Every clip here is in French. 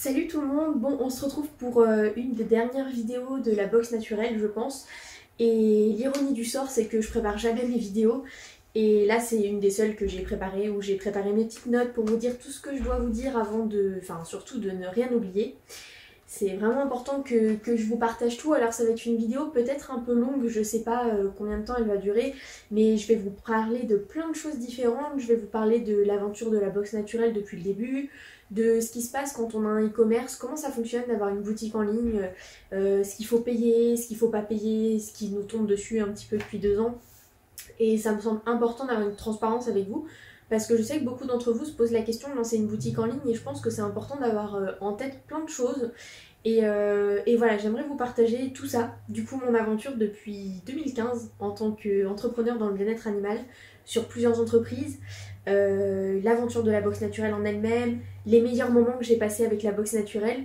Salut tout le monde, bon on se retrouve pour une des dernières vidéos de la boxe naturelle je pense. Et l'ironie du sort c'est que je prépare jamais mes vidéos. Et là c'est une des seules que j'ai préparées où j'ai préparé mes petites notes pour vous dire tout ce que je dois vous dire avant de... Enfin surtout de ne rien oublier. C'est vraiment important que je vous partage tout, alors ça va être une vidéo peut-être un peu longue, je sais pas combien de temps elle va durer, mais je vais vous parler de plein de choses différentes, je vais vous parler de l'aventure de la boxe naturelle depuis le début, de ce qui se passe quand on a un e-commerce, comment ça fonctionne d'avoir une boutique en ligne, ce qu'il faut payer, ce qu'il faut pas payer, ce qui nous tombe dessus un petit peu depuis 2 ans. Et ça me semble important d'avoir une transparence avec vous, parce que je sais que beaucoup d'entre vous se posent la question de lancer une boutique en ligne et je pense que c'est important d'avoir en tête plein de choses. Et voilà, j'aimerais vous partager tout ça, du coup mon aventure depuis 2015 en tant qu'entrepreneur dans le bien-être animal sur plusieurs entreprises, l'aventure de la boxe naturelle en elle-même, les meilleurs moments que j'ai passés avec la boxe naturelle,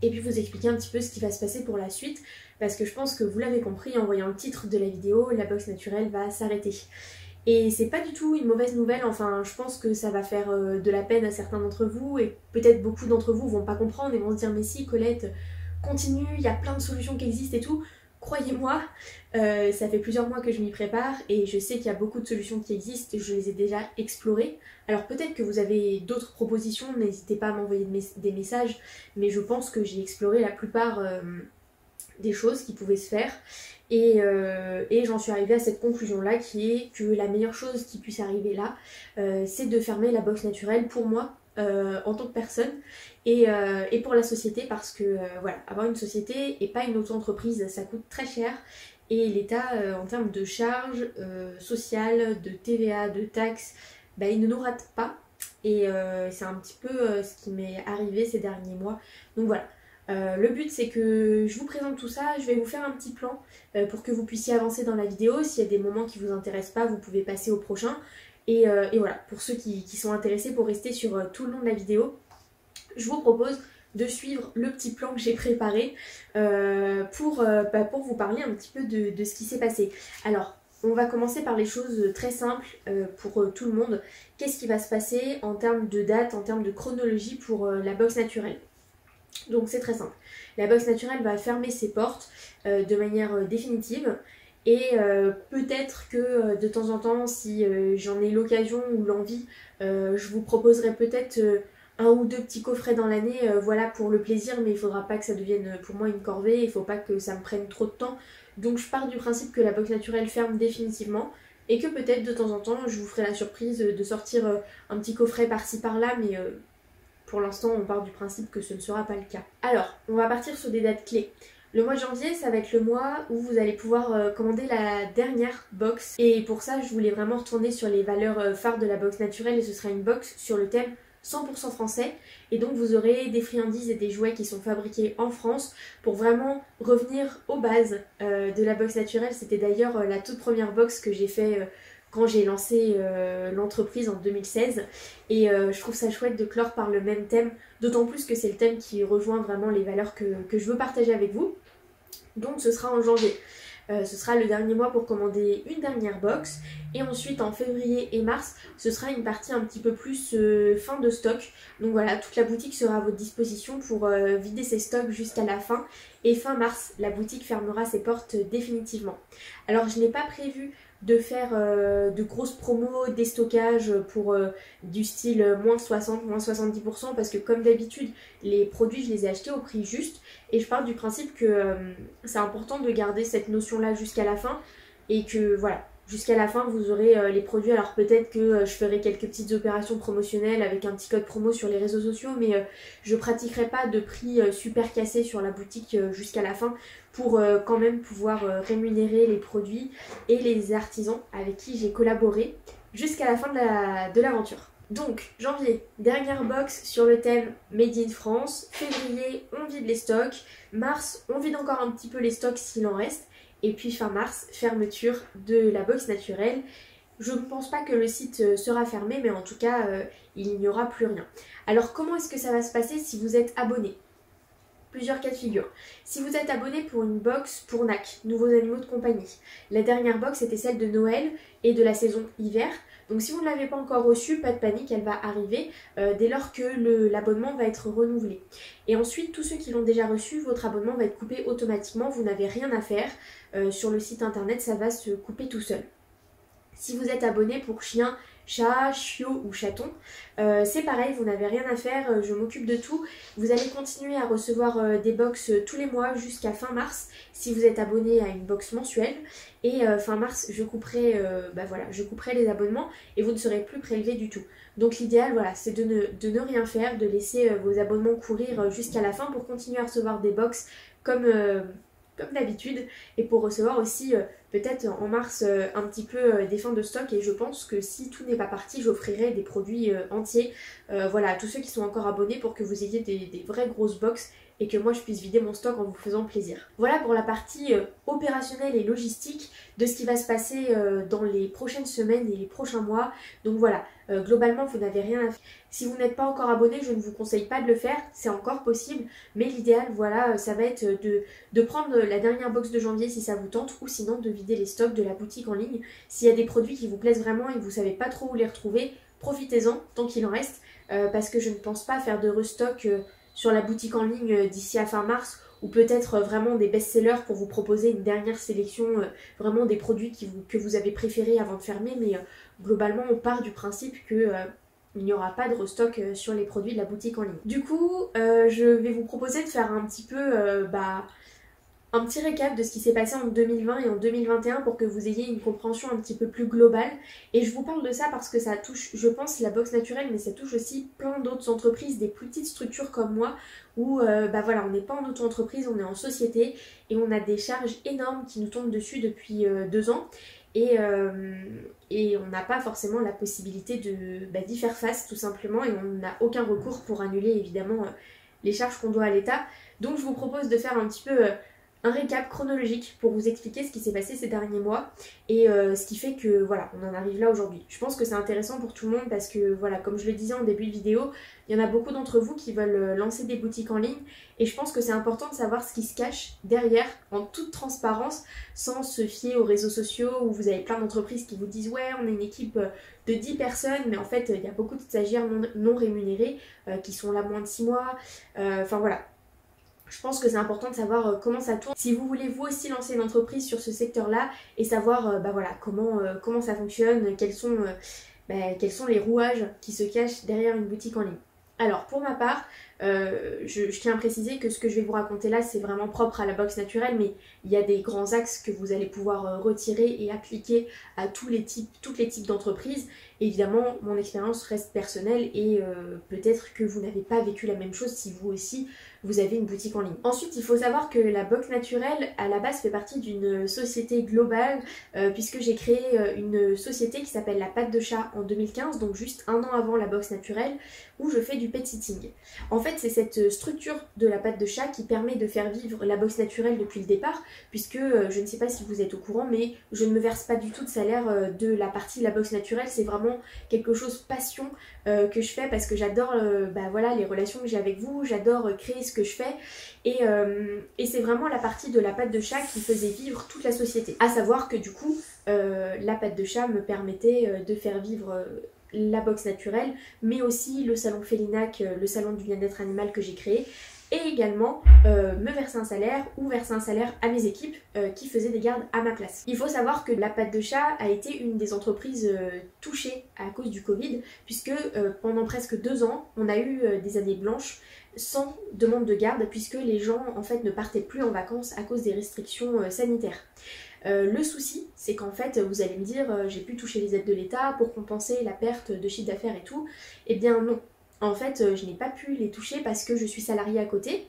et puis vous expliquer un petit peu ce qui va se passer pour la suite, parce que je pense que vous l'avez compris en voyant le titre de la vidéo, la boxe naturelle va s'arrêter. Et c'est pas du tout une mauvaise nouvelle, enfin je pense que ça va faire de la peine à certains d'entre vous et peut-être beaucoup d'entre vous vont pas comprendre et vont se dire mais si Colette, continue, il y a plein de solutions qui existent et tout. Croyez-moi, ça fait plusieurs mois que je m'y prépare et je sais qu'il y a beaucoup de solutions qui existent, je les ai déjà explorées. Alors peut-être que vous avez d'autres propositions, n'hésitez pas à m'envoyer des messages, mais je pense que j'ai exploré la plupart des choses qui pouvaient se faire. Et j'en suis arrivée à cette conclusion-là qui est que la meilleure chose qui puisse arriver là, c'est de fermer la boxe naturelle pour moi, en tant que personne, et pour la société, parce que voilà, avoir une société et pas une auto-entreprise, ça coûte très cher. Et l'État, en termes de charges sociales, de TVA, de taxes, bah, il ne nous rate pas. Et c'est un petit peu ce qui m'est arrivé ces derniers mois. Donc voilà. Le but c'est que je vous présente tout ça, je vais vous faire un petit plan pour que vous puissiez avancer dans la vidéo. S'il y a des moments qui vous intéressent pas, vous pouvez passer au prochain. Et voilà, pour ceux qui sont intéressés pour rester sur tout le long de la vidéo, je vous propose de suivre le petit plan que j'ai préparé pour vous parler un petit peu de ce qui s'est passé. Alors, on va commencer par les choses très simples pour tout le monde. Qu'est-ce qui va se passer en termes de date, en termes de chronologie pour la boxe naturelle? Donc c'est très simple. La boxe naturelle va fermer ses portes de manière définitive. Et peut-être que de temps en temps, si j'en ai l'occasion ou l'envie, je vous proposerai peut-être un ou deux petits coffrets dans l'année, voilà, pour le plaisir, mais il faudra pas que ça devienne pour moi une corvée, il faut pas que ça me prenne trop de temps. Donc je pars du principe que la boxe naturelle ferme définitivement et que peut-être de temps en temps, je vous ferai la surprise de sortir un petit coffret par-ci par-là, mais pour l'instant, on part du principe que ce ne sera pas le cas. Alors, on va partir sur des dates clés. Le mois de janvier, ça va être le mois où vous allez pouvoir commander la dernière box. Et pour ça, je voulais vraiment retourner sur les valeurs phares de la box naturelle et ce sera une box sur le thème 100% français. Et donc vous aurez des friandises et des jouets qui sont fabriqués en France pour vraiment revenir aux bases de la box naturelle. C'était d'ailleurs la toute première box que j'ai fait quand j'ai lancé l'entreprise en 2016. Et je trouve ça chouette de clore par le même thème, d'autant plus que c'est le thème qui rejoint vraiment les valeurs que je veux partager avec vous. Donc ce sera en janvier. Ce sera le dernier mois pour commander une dernière box. Et ensuite en février et mars, ce sera une partie un petit peu plus fin de stock. Donc voilà, toute la boutique sera à votre disposition pour vider ses stocks jusqu'à la fin. Et fin mars, la boutique fermera ses portes définitivement. Alors je n'ai pas prévu de faire de grosses promos, des stockages pour du style moins 60, moins 70% parce que comme d'habitude, les produits je les ai achetés au prix juste et je pars du principe que c'est important de garder cette notion-là jusqu'à la fin et que voilà, jusqu'à la fin vous aurez les produits. Alors peut-être que je ferai quelques petites opérations promotionnelles avec un petit code promo sur les réseaux sociaux, mais je pratiquerai pas de prix super cassé sur la boutique jusqu'à la fin pour quand même pouvoir rémunérer les produits et les artisans avec qui j'ai collaboré jusqu'à la fin de l'aventure. Donc, janvier, dernière box sur le thème Made in France. Février, on vide les stocks. Mars, on vide encore un petit peu les stocks s'il en reste. Et puis fin mars, fermeture de la box naturelle. Je ne pense pas que le site sera fermé, mais en tout cas, il n'y aura plus rien. Alors, comment est-ce que ça va se passer si vous êtes abonné ? plusieurs cas de figure. Si vous êtes abonné pour une box pour NAC, Nouveaux Animaux de Compagnie, la dernière box était celle de Noël et de la saison hiver. Donc si vous ne l'avez pas encore reçue, pas de panique, elle va arriver dès lors que l'abonnement va être renouvelé. Et ensuite, tous ceux qui l'ont déjà reçu, votre abonnement va être coupé automatiquement, vous n'avez rien à faire. Sur le site internet, ça va se couper tout seul. Si vous êtes abonné pour chien, chat, chiot ou chaton, c'est pareil, vous n'avez rien à faire, je m'occupe de tout. Vous allez continuer à recevoir des box tous les mois jusqu'à fin mars si vous êtes abonné à une box mensuelle. Et fin mars, je couperai, je couperai les abonnements et vous ne serez plus prélevé du tout. Donc l'idéal, voilà, c'est de ne rien faire, de laisser vos abonnements courir jusqu'à la fin pour continuer à recevoir des box comme d'habitude et pour recevoir aussi peut-être en mars un petit peu des fins de stock. Et je pense que si tout n'est pas parti, j'offrirai des produits entiers voilà, à tous ceux qui sont encore abonnés pour que vous ayez des vraies grosses box et que moi je puisse vider mon stock en vous faisant plaisir. Voilà pour la partie opérationnelle et logistique de ce qui va se passer dans les prochaines semaines et les prochains mois. Donc voilà, globalement vous n'avez rien à faire. Si vous n'êtes pas encore abonné, je ne vous conseille pas de le faire, c'est encore possible, mais l'idéal voilà, ça va être de prendre la dernière box de janvier si ça vous tente, ou sinon de vider les stocks de la boutique en ligne. S'il y a des produits qui vous plaisent vraiment et que vous ne savez pas trop où les retrouver, profitez-en tant qu'il en reste, parce que je ne pense pas faire de restock sur la boutique en ligne d'ici à fin mars, ou peut-être vraiment des best-sellers pour vous proposer une dernière sélection, vraiment des produits que vous avez préférés avant de fermer, mais globalement on part du principe que il n'y aura pas de restock sur les produits de la boutique en ligne. Du coup, je vais vous proposer de faire un petit peu un petit récap de ce qui s'est passé en 2020 et en 2021 pour que vous ayez une compréhension un petit peu plus globale. Et je vous parle de ça parce que ça touche, je pense, la box naturelle, mais ça touche aussi plein d'autres entreprises, des plus petites structures comme moi, où voilà, on n'est pas en auto-entreprise, on est en société et on a des charges énormes qui nous tombent dessus depuis 2 ans. Et on n'a pas forcément la possibilité d'y faire face tout simplement, et on n'a aucun recours pour annuler évidemment les charges qu'on doit à l'État. Donc je vous propose de faire un petit peu un récap chronologique pour vous expliquer ce qui s'est passé ces derniers mois et ce qui fait que voilà, on en arrive là aujourd'hui. Je pense que c'est intéressant pour tout le monde parce que voilà, comme je le disais en début de vidéo, il y en a beaucoup d'entre vous qui veulent lancer des boutiques en ligne et je pense que c'est important de savoir ce qui se cache derrière en toute transparence sans se fier aux réseaux sociaux où vous avez plein d'entreprises qui vous disent ouais, on est une équipe de 10 personnes, mais en fait il y a beaucoup de stagiaires non rémunérés qui sont là moins de 6 mois, enfin voilà. Je pense que c'est important de savoir comment ça tourne. Si vous voulez vous aussi lancer une entreprise sur ce secteur-là et savoir voilà, comment ça fonctionne, quels sont les rouages qui se cachent derrière une boutique en ligne. Alors pour ma part, je tiens à préciser que ce que je vais vous raconter là c'est vraiment propre à la box naturelle, mais il y a des grands axes que vous allez pouvoir retirer et appliquer à tous les types d'entreprises. Évidemment mon expérience reste personnelle et peut-être que vous n'avez pas vécu la même chose si vous aussi vous avez une boutique en ligne. Ensuite il faut savoir que la box naturelle à la base fait partie d'une société globale puisque j'ai créé une société qui s'appelle La Patte de Chat en 2015, donc juste 1 an avant la box naturelle, où je fais du pet sitting. En fait c'est cette structure de La Patte de Chat qui permet de faire vivre la box naturelle depuis le départ, puisque je ne sais pas si vous êtes au courant, mais je ne me verse pas du tout de salaire de la partie de la box naturelle. C'est vraiment quelque chose passion que je fais parce que j'adore voilà, les relations que j'ai avec vous, j'adore créer ce que je fais et c'est vraiment la partie de La Patte de Chat qui faisait vivre toute la société. À savoir que du coup La Patte de Chat me permettait de faire vivre la box naturelle, mais aussi le salon Félinac, le salon du bien-être animal que j'ai créé, et également me verser un salaire ou verser un salaire à mes équipes qui faisaient des gardes à ma place. Il faut savoir que La Patte de Chat a été une des entreprises touchées à cause du Covid, puisque pendant presque 2 ans, on a eu des années blanches sans demande de garde, puisque les gens en fait ne partaient plus en vacances à cause des restrictions sanitaires. Le souci, c'est qu'en fait, vous allez me dire, j'ai pu toucher les aides de l'État pour compenser la perte de chiffre d'affaires et tout. Eh bien non. En fait, je n'ai pas pu les toucher parce que je suis salariée à côté.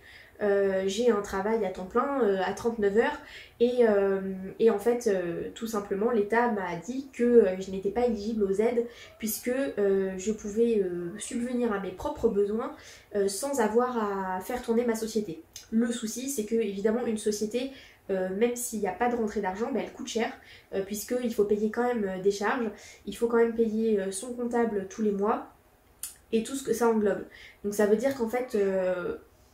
J'ai un travail à temps plein à 39 heures et en fait tout simplement l'État m'a dit que je n'étais pas éligible aux aides puisque je pouvais subvenir à mes propres besoins sans avoir à faire tourner ma société. Le souci c'est que évidemment une société même s'il n'y a pas de rentrée d'argent, elle coûte cher puisqu'il faut payer quand même des charges, il faut quand même payer son comptable tous les mois et tout ce que ça englobe. Donc ça veut dire qu'en fait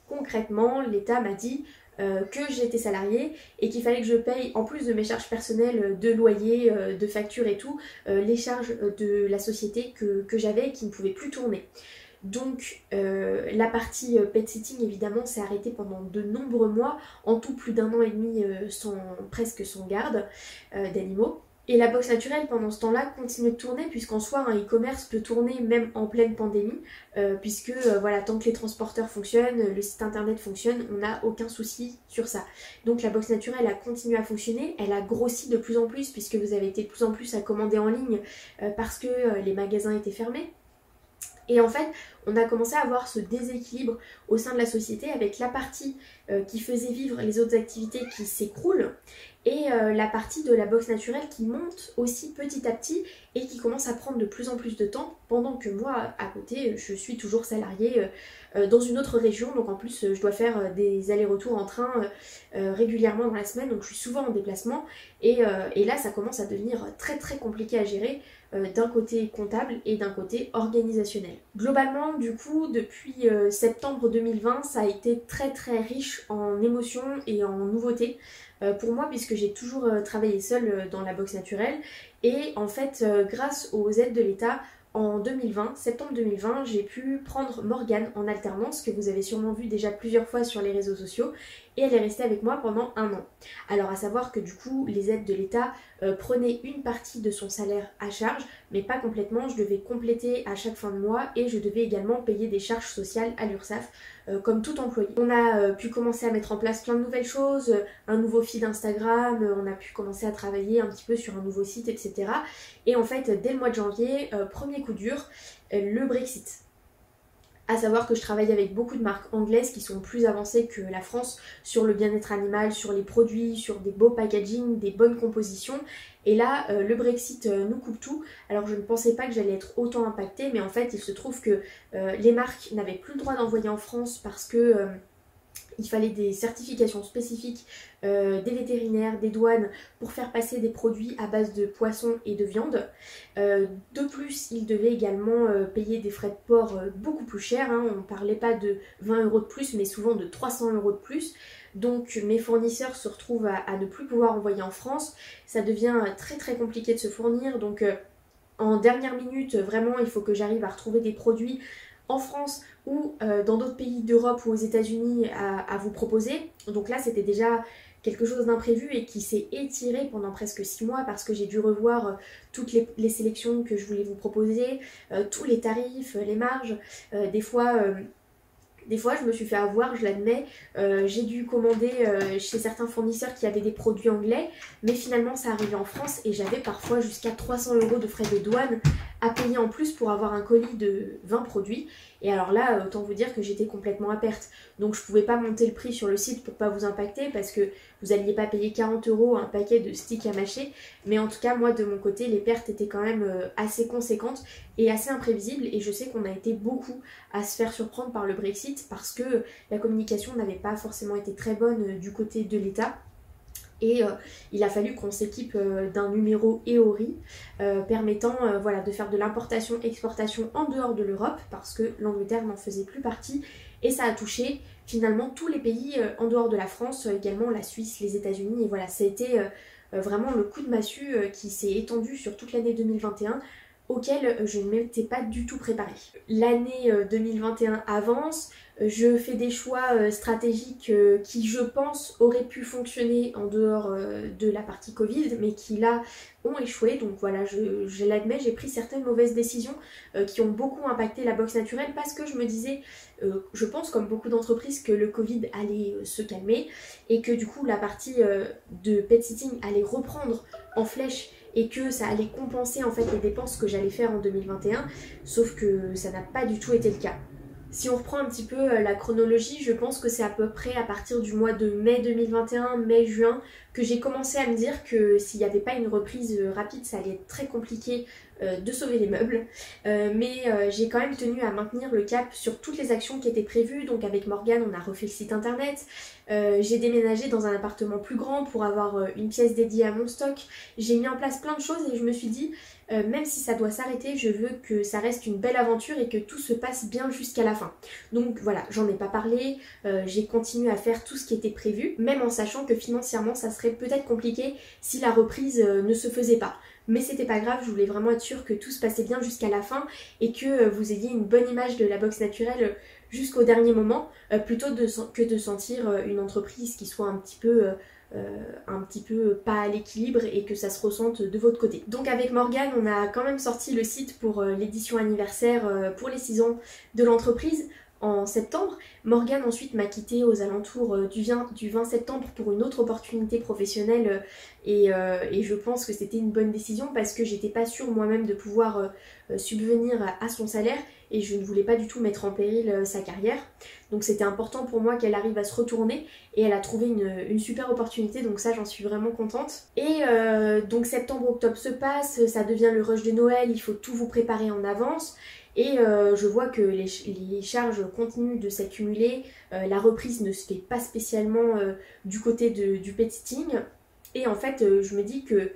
concrètement, l'État m'a dit que j'étais salariée et qu'il fallait que je paye, en plus de mes charges personnelles de loyer, de factures et tout, les charges de la société que j'avais et qui ne pouvait plus tourner. Donc la partie pet sitting évidemment s'est arrêtée pendant de nombreux mois, en tout plus d'1 an et demi presque sans garde d'animaux. Et la box naturelle pendant ce temps-là continue de tourner puisqu'en soi un e-commerce peut tourner même en pleine pandémie puisque voilà, tant que les transporteurs fonctionnent, le site internet fonctionne, on n'a aucun souci sur ça. Donc la box naturelle a continué à fonctionner, elle a grossi de plus en plus puisque vous avez été de plus en plus à commander en ligne parce que les magasins étaient fermés. Et en fait, on a commencé à avoir ce déséquilibre au sein de la société avec la partie qui faisait vivre les autres activités qui s'écroulent et la partie de la box naturelle qui monte aussi petit à petit et qui commence à prendre de plus en plus de temps pendant que moi, à côté, je suis toujours salariée dans une autre région. Donc en plus, je dois faire des allers-retours en train régulièrement dans la semaine, donc je suis souvent en déplacement et là, ça commence à devenir très très compliqué à gérer d'un côté comptable et d'un côté organisationnel. Globalement, du coup, depuis septembre 2020, ça a été très très riche en émotions et en nouveautés pour moi puisque j'ai toujours travaillé seule dans la box naturelle et en fait, grâce aux aides de l'État, en 2020, septembre 2020, j'ai pu prendre Morgane en alternance, que vous avez sûrement vu déjà plusieurs fois sur les réseaux sociaux, et elle est restée avec moi pendant 1 an. Alors à savoir que du coup, les aides de l'État prenaient une partie de son salaire à charge, mais pas complètement, je devais compléter à chaque fin de mois et je devais également payer des charges sociales à l'URSSAF, comme tout employé. On a pu commencer à mettre en place plein de nouvelles choses, un nouveau feed Instagram, on a pu commencer à travailler un petit peu sur un nouveau site, etc. Et en fait, dès le mois de janvier, premier coup dur, le Brexit. À savoir que je travaille avec beaucoup de marques anglaises qui sont plus avancées que la France sur le bien-être animal, sur les produits, sur des beaux packaging, des bonnes compositions. Et là, le Brexit nous coupe tout. Alors je ne pensais pas que j'allais être autant impactée, mais en fait il se trouve que les marques n'avaient plus le droit d'envoyer en France parce que il fallait des certifications spécifiques des vétérinaires, des douanes pour faire passer des produits à base de poissons et de viande. De plus, ils devaient également payer des frais de port beaucoup plus chers. Hein. On ne parlait pas de 20 € de plus, mais souvent de 300 € de plus. Donc mes fournisseurs se retrouvent à ne plus pouvoir envoyer en France. Ça devient très très compliqué de se fournir. Donc en dernière minute, vraiment, il faut que j'arrive à retrouver des produits en France ou dans d'autres pays d'Europe ou aux États-Unis à vous proposer. Donc là, c'était déjà quelque chose d'imprévu et qui s'est étiré pendant presque 6 mois parce que j'ai dû revoir toutes les sélections que je voulais vous proposer, tous les tarifs, les marges. Des fois, je me suis fait avoir, je l'admets, j'ai dû commander chez certains fournisseurs qui avaient des produits anglais, mais finalement ça arrivait en France et j'avais parfois jusqu'à 300 € de frais de douane à payer en plus pour avoir un colis de 20 produits. Et alors là, autant vous dire que j'étais complètement à perte. Donc je pouvais pas monter le prix sur le site pour pas vous impacter parce que vous alliez pas payer 40 € un paquet de sticks à mâcher. Mais en tout cas, moi de mon côté, les pertes étaient quand même assez conséquentes et assez imprévisibles. Et je sais qu'on a été beaucoup à se faire surprendre par le Brexit parce que la communication n'avait pas forcément été très bonne du côté de l'État. Et il a fallu qu'on s'équipe d'un numéro EORI permettant voilà, de faire de l'importation-exportation en dehors de l'Europe parce que l'Angleterre n'en faisait plus partie et ça a touché finalement tous les pays en dehors de la France, également la Suisse, les États-Unis et voilà, ça a été vraiment le coup de massue qui s'est étendu sur toute l'année 2021 auquel je ne m'étais pas du tout préparée. L'année 2021 avance, je fais des choix stratégiques qui je pense auraient pu fonctionner en dehors de la partie Covid mais qui là ont échoué, donc voilà, je l'admets, j'ai pris certaines mauvaises décisions qui ont beaucoup impacté la box naturelle parce que je me disais, je pense comme beaucoup d'entreprises que le Covid allait se calmer et que du coup la partie de pet sitting allait reprendre en flèche et que ça allait compenser en fait les dépenses que j'allais faire en 2021, sauf que ça n'a pas du tout été le cas. Si on reprend un petit peu la chronologie, je pense que c'est à peu près à partir du mois de mai 2021, mai-juin, que j'ai commencé à me dire que s'il n'y avait pas une reprise rapide, ça allait être très compliqué de sauver les meubles, mais j'ai quand même tenu à maintenir le cap sur toutes les actions qui étaient prévues. Donc avec Morgane on a refait le site internet, j'ai déménagé dans un appartement plus grand pour avoir une pièce dédiée à mon stock, j'ai mis en place plein de choses et je me suis dit même si ça doit s'arrêter, je veux que ça reste une belle aventure et que tout se passe bien jusqu'à la fin. Donc voilà, j'en ai pas parlé, j'ai continué à faire tout ce qui était prévu, même en sachant que financièrement ça serait peut-être compliqué si la reprise ne se faisait pas. Mais c'était pas grave, je voulais vraiment être sûre que tout se passait bien jusqu'à la fin et que vous ayez une bonne image de la boxe naturelle jusqu'au dernier moment, plutôt que de sentir une entreprise qui soit un petit peu pas à l'équilibre et que ça se ressente de votre côté. Donc avec Morgane, on a quand même sorti le site pour l'édition anniversaire pour les 6 ans de l'entreprise en septembre. Morgane ensuite m'a quittée aux alentours du 20 septembre pour une autre opportunité professionnelle et je pense que c'était une bonne décision parce que j'étais pas sûre moi-même de pouvoir subvenir à son salaire et je ne voulais pas du tout mettre en péril sa carrière. Donc c'était important pour moi qu'elle arrive à se retourner et elle a trouvé une super opportunité, donc ça j'en suis vraiment contente. Et donc septembre-octobre se passe, ça devient le rush de Noël, il faut tout vous préparer en avance. Et je vois que les charges continuent de s'accumuler, la reprise ne se fait pas spécialement du côté du pet sitting. Et en fait je me dis que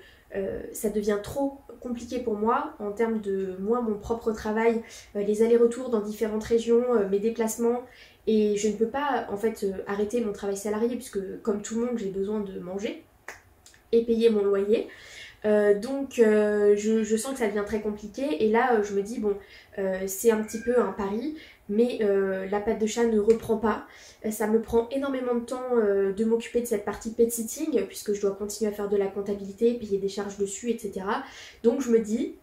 ça devient trop compliqué pour moi en termes de moi, mon propre travail, les allers-retours dans différentes régions, mes déplacements. Et je ne peux pas en fait arrêter mon travail salarié puisque comme tout le monde j'ai besoin de manger et payer mon loyer. Donc je sens que ça devient très compliqué et là je me dis bon c'est un petit peu un pari mais la patte de chat ne reprend pas, ça me prend énormément de temps de m'occuper de cette partie pet sitting puisque je dois continuer à faire de la comptabilité, payer des charges dessus etc. Donc je me dis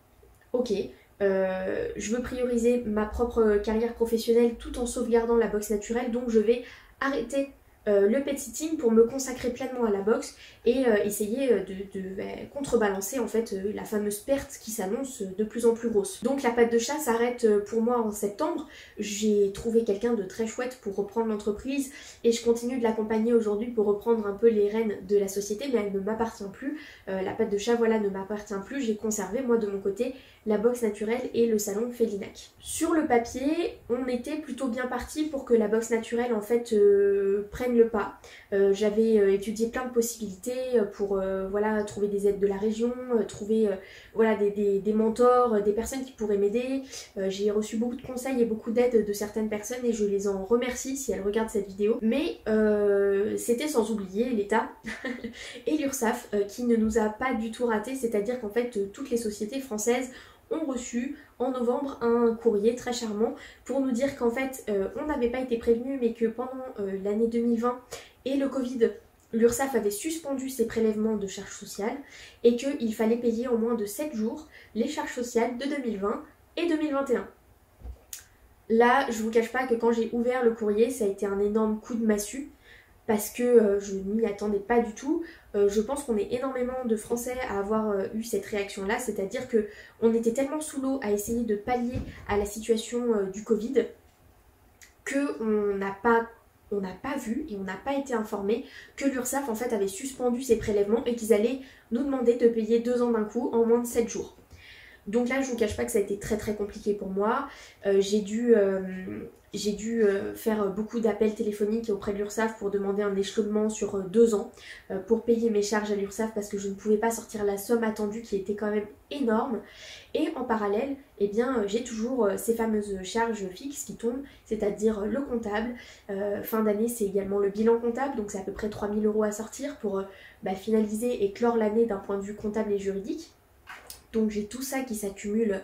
ok je veux prioriser ma propre carrière professionnelle tout en sauvegardant la boxe naturelle, donc je vais arrêter le pet sitting pour me consacrer pleinement à la boxe et essayer de contrebalancer en fait la fameuse perte qui s'annonce de plus en plus grosse. Donc la patte de chat s'arrête pour moi en septembre. J'ai trouvé quelqu'un de très chouette pour reprendre l'entreprise et je continue de l'accompagner aujourd'hui pour reprendre un peu les rênes de la société, mais elle ne m'appartient plus. La patte de chat voilà ne m'appartient plus. J'ai conservé moi de mon côté la boxe naturelle et le salon Félinac. Sur le papier, on était plutôt bien parti pour que la boxe naturelle en fait prenne le pas. J'avais étudié plein de possibilités pour voilà, trouver des aides de la région, trouver voilà, des mentors, des personnes qui pourraient m'aider. J'ai reçu beaucoup de conseils et beaucoup d'aides de certaines personnes et je les en remercie si elles regardent cette vidéo. Mais c'était sans oublier l'État et l'URSSAF qui ne nous a pas du tout raté, c'est-à-dire qu'en fait toutes les sociétés françaises ont reçu en novembre un courrier très charmant pour nous dire qu'en fait on n'avait pas été prévenu mais que pendant l'année 2020 et le Covid, l'URSSAF avait suspendu ses prélèvements de charges sociales et qu'il fallait payer en moins de 7 jours les charges sociales de 2020 et 2021. Là, je vous cache pas que quand j'ai ouvert le courrier, ça a été un énorme coup de massue parce que je ne m'y attendais pas du tout. Je pense qu'on est énormément de Français à avoir eu cette réaction-là, c'est-à-dire qu'on était tellement sous l'eau à essayer de pallier à la situation du Covid qu'on n'a pas vu et on n'a pas été informé que l'URSSAF en fait avait suspendu ses prélèvements et qu'ils allaient nous demander de payer 2 ans d'un coup en moins de 7 jours. Donc là je vous cache pas que ça a été très très compliqué pour moi. J'ai dû faire beaucoup d'appels téléphoniques auprès de l'URSSAF pour demander un échelonnement sur 2 ans pour payer mes charges à l'URSSAF parce que je ne pouvais pas sortir la somme attendue qui était quand même énorme. Et en parallèle, eh bien, j'ai toujours ces fameuses charges fixes qui tombent, c'est-à-dire le comptable. Fin d'année, c'est également le bilan comptable, donc c'est à peu près 3 000 € à sortir pour finaliser et clore l'année d'un point de vue comptable et juridique. Donc j'ai tout ça qui s'accumule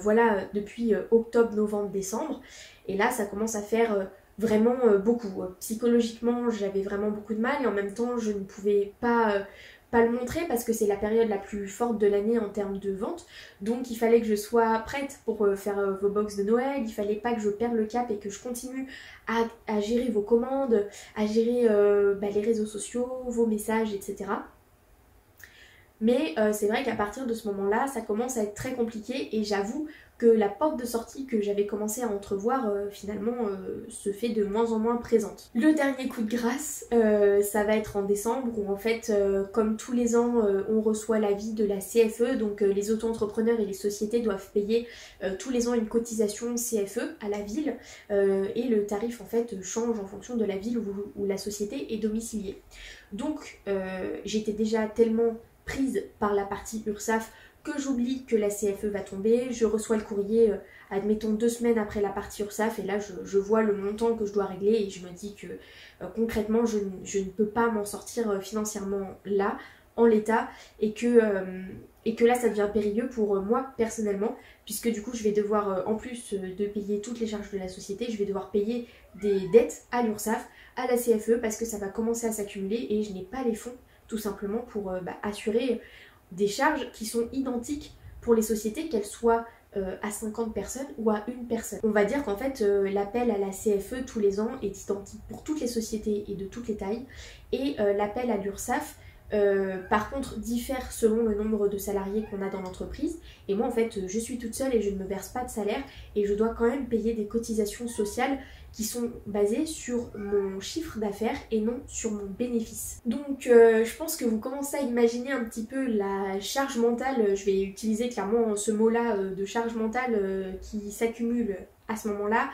voilà, depuis octobre, novembre, décembre. Et là, ça commence à faire vraiment beaucoup. Psychologiquement, j'avais vraiment beaucoup de mal et en même temps, je ne pouvais pas le montrer parce que c'est la période la plus forte de l'année en termes de vente. Donc il fallait que je sois prête pour faire vos box de Noël. Il fallait pas que je perde le cap et que je continue à gérer vos commandes, à gérer les réseaux sociaux, vos messages, etc. Mais c'est vrai qu'à partir de ce moment-là, ça commence à être très compliqué et j'avoue que la porte de sortie que j'avais commencé à entrevoir finalement se fait de moins en moins présente. Le dernier coup de grâce, ça va être en décembre où en fait, comme tous les ans, on reçoit l'avis de la CFE, donc les auto-entrepreneurs et les sociétés doivent payer tous les ans une cotisation CFE à la ville et le tarif en fait change en fonction de la ville où la société est domiciliée. Donc j'étais déjà tellement prise par la partie URSSAF que j'oublie que la CFE va tomber, je reçois le courrier, admettons 2 semaines après la partie URSSAF, et là je vois le montant que je dois régler et je me dis que concrètement je ne peux pas m'en sortir financièrement là, en l'état, et que là ça devient périlleux pour moi personnellement, puisque du coup je vais devoir, en plus de payer toutes les charges de la société, je vais devoir payer des dettes à l'URSSAF, à la CFE, parce que ça va commencer à s'accumuler et je n'ai pas les fonds tout simplement pour assurer des charges qui sont identiques pour les sociétés, qu'elles soient à 50 personnes ou à une personne. On va dire qu'en fait l'appel à la CFE tous les ans est identique pour toutes les sociétés et de toutes les tailles, et l'appel à l'URSSAF par contre diffère selon le nombre de salariés qu'on a dans l'entreprise, et moi en fait je suis toute seule et je ne me verse pas de salaire et je dois quand même payer des cotisations sociales qui sont basées sur mon chiffre d'affaires et non sur mon bénéfice. Donc je pense que vous commencez à imaginer un petit peu la charge mentale, je vais utiliser clairement ce mot-là de charge mentale qui s'accumule à ce moment-là.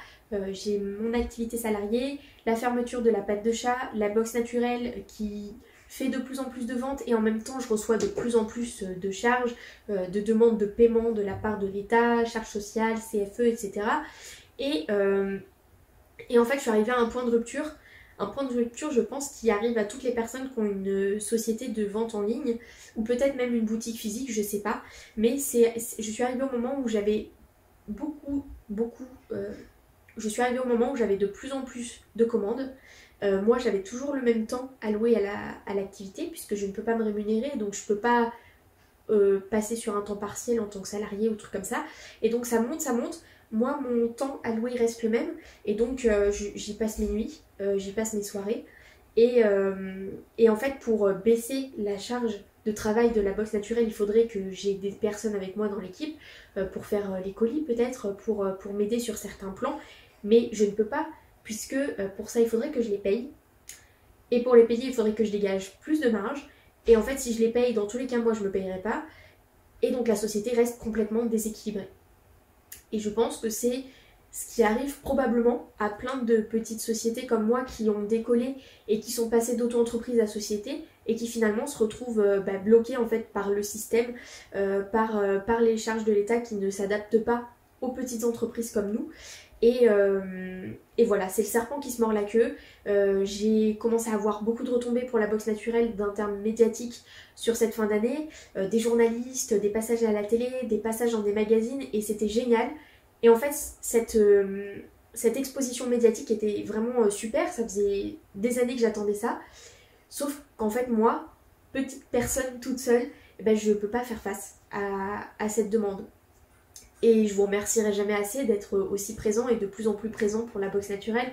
J'ai mon activité salariée, la fermeture de la pâte de chat, la box naturelle qui fait de plus en plus de ventes et en même temps je reçois de plus en plus de charges, de demandes de paiement de la part de l'État, charges sociales, CFE, etc. Et en fait je suis arrivée à un point de rupture je pense qui arrive à toutes les personnes qui ont une société de vente en ligne ou peut-être même une boutique physique, je sais pas, mais je suis arrivée au moment où j'avais je suis arrivée au moment où j'avais de plus en plus de commandes. Moi j'avais toujours le même temps alloué à l'activité puisque je ne peux pas me rémunérer, donc je peux pas passer sur un temps partiel en tant que salarié ou truc comme ça, et donc ça monte. Moi mon temps alloué reste le même et donc j'y passe mes nuits, j'y passe mes soirées et en fait pour baisser la charge de travail de la box naturelle, il faudrait que j'ai des personnes avec moi dans l'équipe pour faire les colis peut-être, pour m'aider sur certains plans, mais je ne peux pas puisque pour ça il faudrait que je les paye, et pour les payer il faudrait que je dégage plus de marge, et en fait si je les paye dans tous les cas moi je me payerai pas, et donc la société reste complètement déséquilibrée. Et je pense que c'est ce qui arrive probablement à plein de petites sociétés comme moi qui ont décollé et qui sont passées d'auto-entreprise à société et qui finalement se retrouvent bloquées en fait par le système, par les charges de l'État qui ne s'adaptent pas aux petites entreprises comme nous. Et voilà, c'est le serpent qui se mord la queue. J'ai commencé à avoir beaucoup de retombées pour la box naturelle d'un terme médiatique sur cette fin d'année, des journalistes, des passages à la télé, des passages dans des magazines, et c'était génial. Et en fait cette exposition médiatique était vraiment super, ça faisait des années que j'attendais ça, sauf qu'en fait moi, petite personne toute seule, je ne peux pas faire face à cette demande. Et je vous remercierai jamais assez d'être aussi présent et de plus en plus présent pour la box naturelle.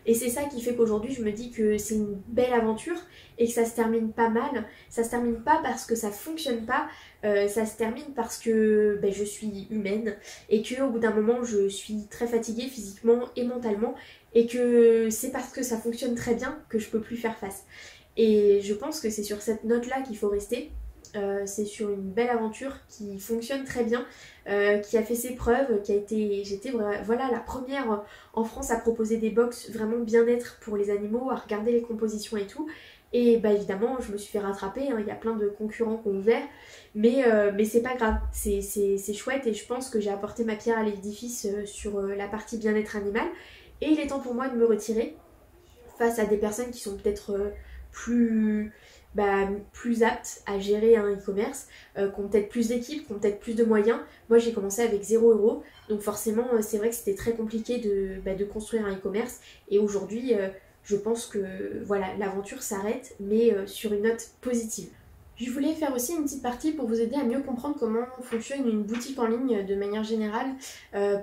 Et c'est ça qui fait qu'aujourd'hui je me dis que c'est une belle aventure et que ça se termine pas mal. Ça se termine pas parce que ça fonctionne pas, ça se termine parce que je suis humaine et qu'au bout d'un moment je suis très fatiguée physiquement et mentalement, et que c'est parce que ça fonctionne très bien que je peux plus faire face. Et je pense que c'est sur cette note-là qu'il faut rester. C'est sur une belle aventure qui fonctionne très bien, qui a fait ses preuves, j'étais voilà la première en France à proposer des box vraiment bien-être pour les animaux, à regarder les compositions et tout. Et évidemment je me suis fait rattraper, hein, il y a plein de concurrents qui ont ouvert, mais c'est pas grave, c'est chouette, et je pense que j'ai apporté ma pierre à l'édifice sur la partie bien-être animal. Et il est temps pour moi de me retirer face à des personnes qui sont peut-être plus aptes à gérer un e-commerce, qui ont peut-être plus d'équipes, qui ont peut-être plus de moyens. Moi j'ai commencé avec 0 €, donc forcément c'est vrai que c'était très compliqué de construire un e-commerce, et aujourd'hui je pense que voilà, l'aventure s'arrête, mais sur une note positive. Je voulais faire aussi une petite partie pour vous aider à mieux comprendre comment fonctionne une boutique en ligne de manière générale,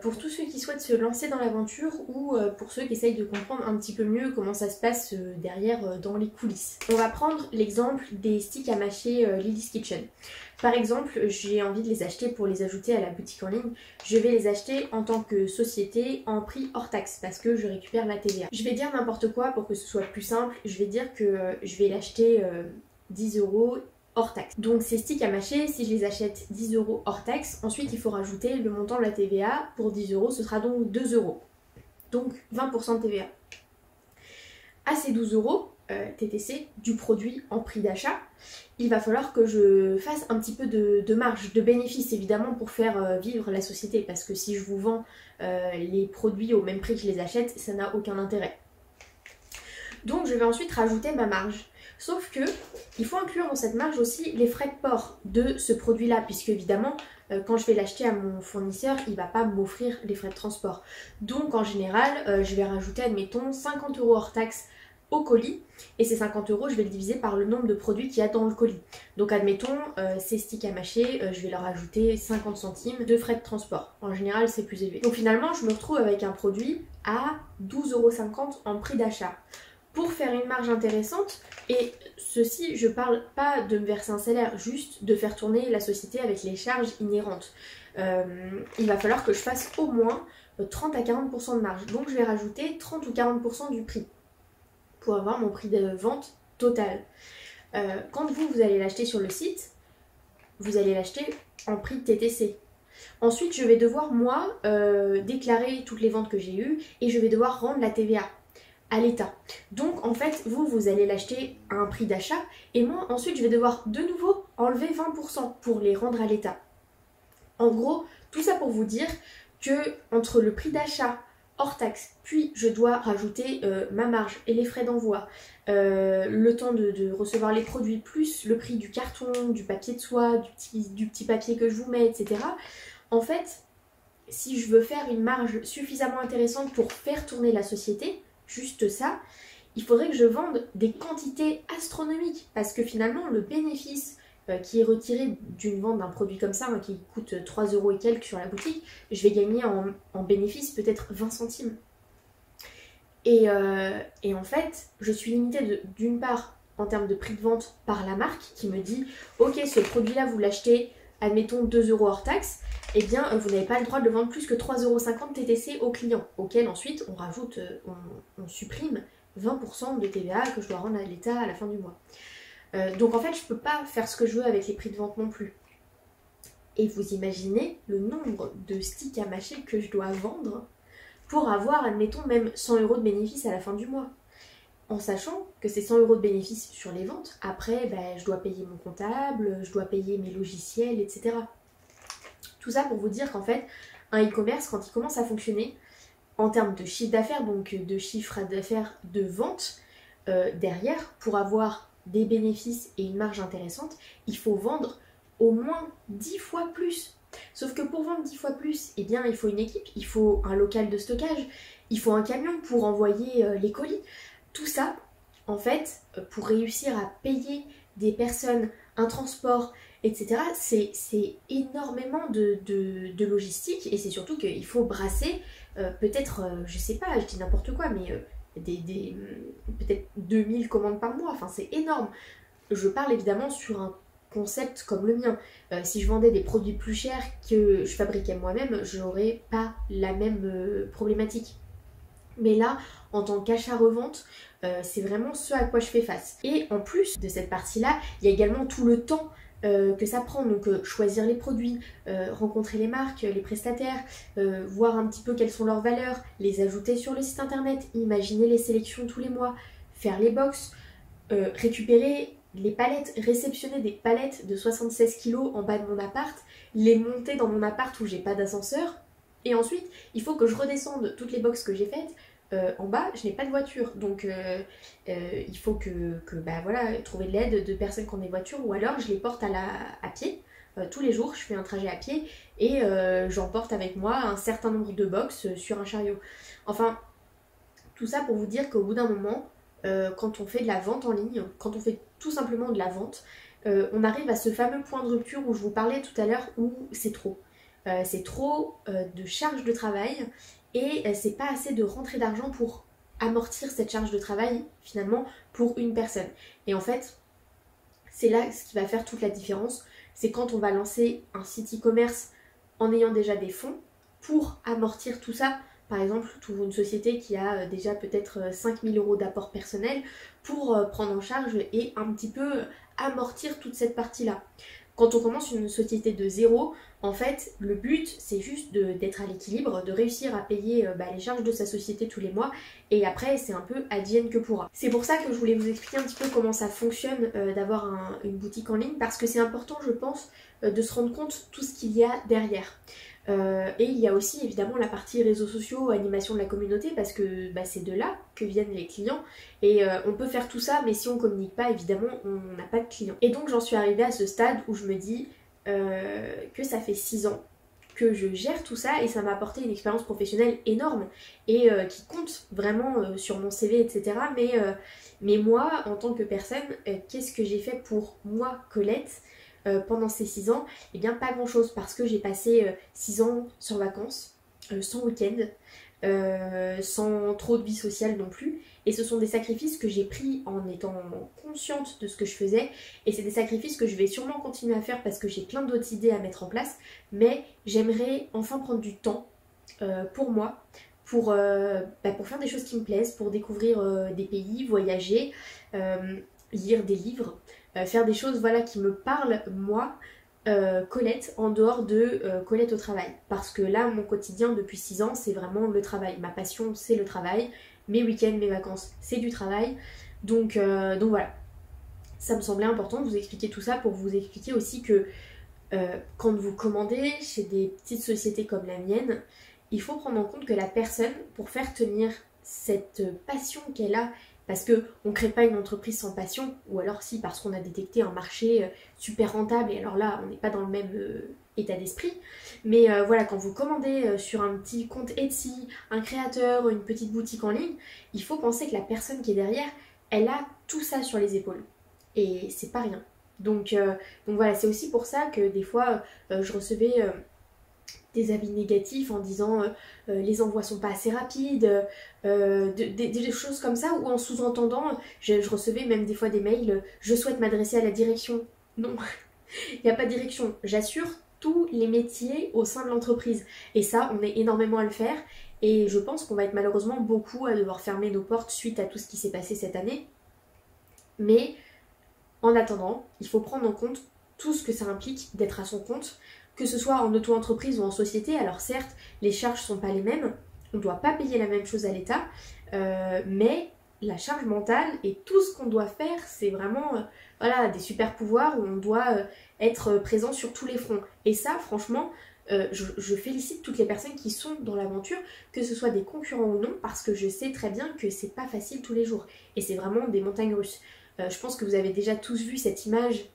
pour tous ceux qui souhaitent se lancer dans l'aventure ou pour ceux qui essayent de comprendre un petit peu mieux comment ça se passe derrière dans les coulisses. On va prendre l'exemple des sticks à mâcher Lily's Kitchen. Par exemple, j'ai envie de les acheter pour les ajouter à la boutique en ligne. Je vais les acheter en tant que société en prix hors taxe parce que je récupère la TVA. Je vais dire n'importe quoi pour que ce soit plus simple. Je vais dire que je vais l'acheter 10 € hors taxe. Donc ces sticks à mâcher, si je les achète 10 € hors taxe, ensuite il faut rajouter le montant de la TVA. Pour 10 €, ce sera donc 2 €. Donc 20% de TVA. À ces 12 € TTC du produit en prix d'achat, il va falloir que je fasse un petit peu de marge, de bénéfice évidemment pour faire vivre la société, parce que si je vous vends les produits au même prix que je les achète, ça n'a aucun intérêt. Donc je vais ensuite rajouter ma marge. Sauf que il faut inclure dans cette marge aussi les frais de port de ce produit-là, puisque évidemment, quand je vais l'acheter à mon fournisseur, il ne va pas m'offrir les frais de transport. Donc en général, je vais rajouter, admettons, 50 € hors taxe au colis, et ces 50 €, je vais le diviser par le nombre de produits qu'il y a dans le colis. Donc admettons, ces sticks à mâcher, je vais leur ajouter 50 centimes de frais de transport. En général, c'est plus élevé. Donc finalement, je me retrouve avec un produit à 12,50 € en prix d'achat. Pour faire une marge intéressante, et ceci, je parle pas de me verser un salaire, juste de faire tourner la société avec les charges inhérentes. Il va falloir que je fasse au moins 30 à 40% de marge. Donc je vais rajouter 30 ou 40% du prix pour avoir mon prix de vente total. Quand vous allez l'acheter sur le site, vous allez l'acheter en prix TTC. Ensuite, je vais devoir, moi, déclarer toutes les ventes que j'ai eues et je vais devoir rendre la TVA à l'État. Donc en fait, vous allez l'acheter à un prix d'achat et moi ensuite je vais devoir de nouveau enlever 20% pour les rendre à l'État. En gros, tout ça pour vous dire que entre le prix d'achat hors taxe, puis je dois rajouter ma marge et les frais d'envoi, le temps de recevoir les produits, plus le prix du carton, du papier de soie, du petit papier que je vous mets, etc. En fait, si je veux faire une marge suffisamment intéressante pour faire tourner la société, juste ça, il faudrait que je vende des quantités astronomiques parce que finalement le bénéfice qui est retiré d'une vente d'un produit comme ça, qui coûte 3 € et quelques sur la boutique, je vais gagner en bénéfice peut-être 20 centimes. Et en fait, je suis limitée d'une part en termes de prix de vente par la marque qui me dit ok, ce produit-là vous l'achetez, admettons 2 € hors taxe, eh bien vous n'avez pas le droit de le vendre plus que 3,50 € TTC au client, auquel ensuite on rajoute, on supprime 20% de TVA que je dois rendre à l'État à la fin du mois. Donc en fait je peux pas faire ce que je veux avec les prix de vente non plus. Et vous imaginez le nombre de sticks à mâcher que je dois vendre pour avoir, admettons, même 100 € de bénéfice à la fin du mois. En sachant que c'est 100 € de bénéfice sur les ventes, après je dois payer mon comptable, je dois payer mes logiciels, etc. Tout ça pour vous dire qu'en fait, un e-commerce, quand il commence à fonctionner, en termes de chiffre d'affaires, donc de chiffre d'affaires de vente, derrière, pour avoir des bénéfices et une marge intéressante, il faut vendre au moins 10 fois plus. Sauf que pour vendre 10 fois plus, eh bien, il faut une équipe, il faut un local de stockage, il faut un camion pour envoyer les colis. Tout ça, en fait, pour réussir à payer des personnes, un transport, etc., c'est énormément de logistique et c'est surtout qu'il faut brasser peut-être, je sais pas, je dis n'importe quoi, mais peut-être 2000 commandes par mois, enfin c'est énorme. Je parle évidemment sur un concept comme le mien. Si je vendais des produits plus chers que je fabriquais moi-même, je n'aurais pas la même problématique. Mais là, en tant qu'achat-revente, c'est vraiment ce à quoi je fais face. Et en plus de cette partie-là, il y a également tout le temps que ça prend, donc choisir les produits, rencontrer les marques, les prestataires, voir un petit peu quelles sont leurs valeurs, les ajouter sur le site internet, imaginer les sélections tous les mois, faire les box, récupérer les palettes, réceptionner des palettes de 76 kg en bas de mon appart, les monter dans mon appart où j'ai pas d'ascenseur, et ensuite il faut que je redescende toutes les box que j'ai faites. En bas, je n'ai pas de voiture, donc il faut voilà, trouver de l'aide de personnes qui ont des voitures, ou alors je les porte à pied. Tous les jours, je fais un trajet à pied et j'emporte avec moi un certain nombre de box sur un chariot. Enfin, tout ça pour vous dire qu'au bout d'un moment, quand on fait de la vente en ligne, quand on fait tout simplement de la vente, on arrive à ce fameux point de rupture où je vous parlais tout à l'heure où c'est trop. C'est trop de charge de travail et c'est pas assez de rentrée d'argent pour amortir cette charge de travail finalement pour une personne. Et en fait, c'est là ce qui va faire toute la différence, c'est quand on va lancer un site e-commerce en ayant déjà des fonds pour amortir tout ça. Par exemple, pour une société qui a déjà peut-être 5 000 € d'apport personnel pour prendre en charge et un petit peu amortir toute cette partie-là. Quand on commence une société de zéro, en fait, le but, c'est juste d'être à l'équilibre, de réussir à payer les charges de sa société tous les mois, et après, c'est un peu advienne que pourra. C'est pour ça que je voulais vous expliquer un petit peu comment ça fonctionne d'avoir une boutique en ligne, parce que c'est important, je pense, de se rendre compte tout ce qu'il y a derrière. Et il y a aussi évidemment la partie réseaux sociaux, animation de la communauté, parce que c'est de là que viennent les clients et on peut faire tout ça, mais si on communique pas, évidemment on n'a pas de clients. Et donc j'en suis arrivée à ce stade où je me dis que ça fait 6 ans que je gère tout ça et ça m'a apporté une expérience professionnelle énorme et qui compte vraiment sur mon CV, etc. Mais moi, en tant que personne, qu'est-ce que j'ai fait pour moi, Colette, pendant ces 6 ans? Eh bien pas grand chose, parce que j'ai passé 6 ans sans vacances, sans week-end, sans trop de vie sociale non plus, et ce sont des sacrifices que j'ai pris en étant consciente de ce que je faisais, et c'est des sacrifices que je vais sûrement continuer à faire parce que j'ai plein d'autres idées à mettre en place, mais j'aimerais enfin prendre du temps pour moi, pour faire des choses qui me plaisent, pour découvrir des pays, voyager, lire des livres, faire des choses voilà, qui me parlent moi, Colette, en dehors de Colette au travail. Parce que là, mon quotidien depuis 6 ans, c'est vraiment le travail. Ma passion, c'est le travail. Mes week-ends, mes vacances, c'est du travail. Donc voilà. Ça me semblait important de vous expliquer tout ça pour vous expliquer aussi que quand vous commandez chez des petites sociétés comme la mienne, il faut prendre en compte que la personne, pour faire tenir cette passion qu'elle a, parce qu'on ne crée pas une entreprise sans passion, ou alors si, parce qu'on a détecté un marché super rentable, et alors là, on n'est pas dans le même état d'esprit. Mais voilà, quand vous commandez sur un petit compte Etsy, un créateur, une petite boutique en ligne, il faut penser que la personne qui est derrière, elle a tout ça sur les épaules. Et c'est pas rien. Donc voilà, c'est aussi pour ça que des fois, je recevais des avis négatifs en disant les envois sont pas assez rapides, des choses comme ça, ou en sous-entendant, je recevais même des fois des mails, je souhaite m'adresser à la direction. Non, il n'y a pas de direction. J'assure tous les métiers au sein de l'entreprise. Et ça, on est énormément à le faire. Et je pense qu'on va être malheureusement beaucoup à devoir fermer nos portes suite à tout ce qui s'est passé cette année. Mais en attendant, il faut prendre en compte tout ce que ça implique d'être à son compte, que ce soit en auto-entreprise ou en société. Alors certes, les charges sont pas les mêmes, on ne doit pas payer la même chose à l'État, mais la charge mentale et tout ce qu'on doit faire, c'est vraiment voilà, des super pouvoirs où on doit être présent sur tous les fronts. Et ça, franchement, je félicite toutes les personnes qui sont dans l'aventure, que ce soit des concurrents ou non, parce que je sais très bien que c'est pas facile tous les jours. Et c'est vraiment des montagnes russes. Je pense que vous avez déjà tous vu cette image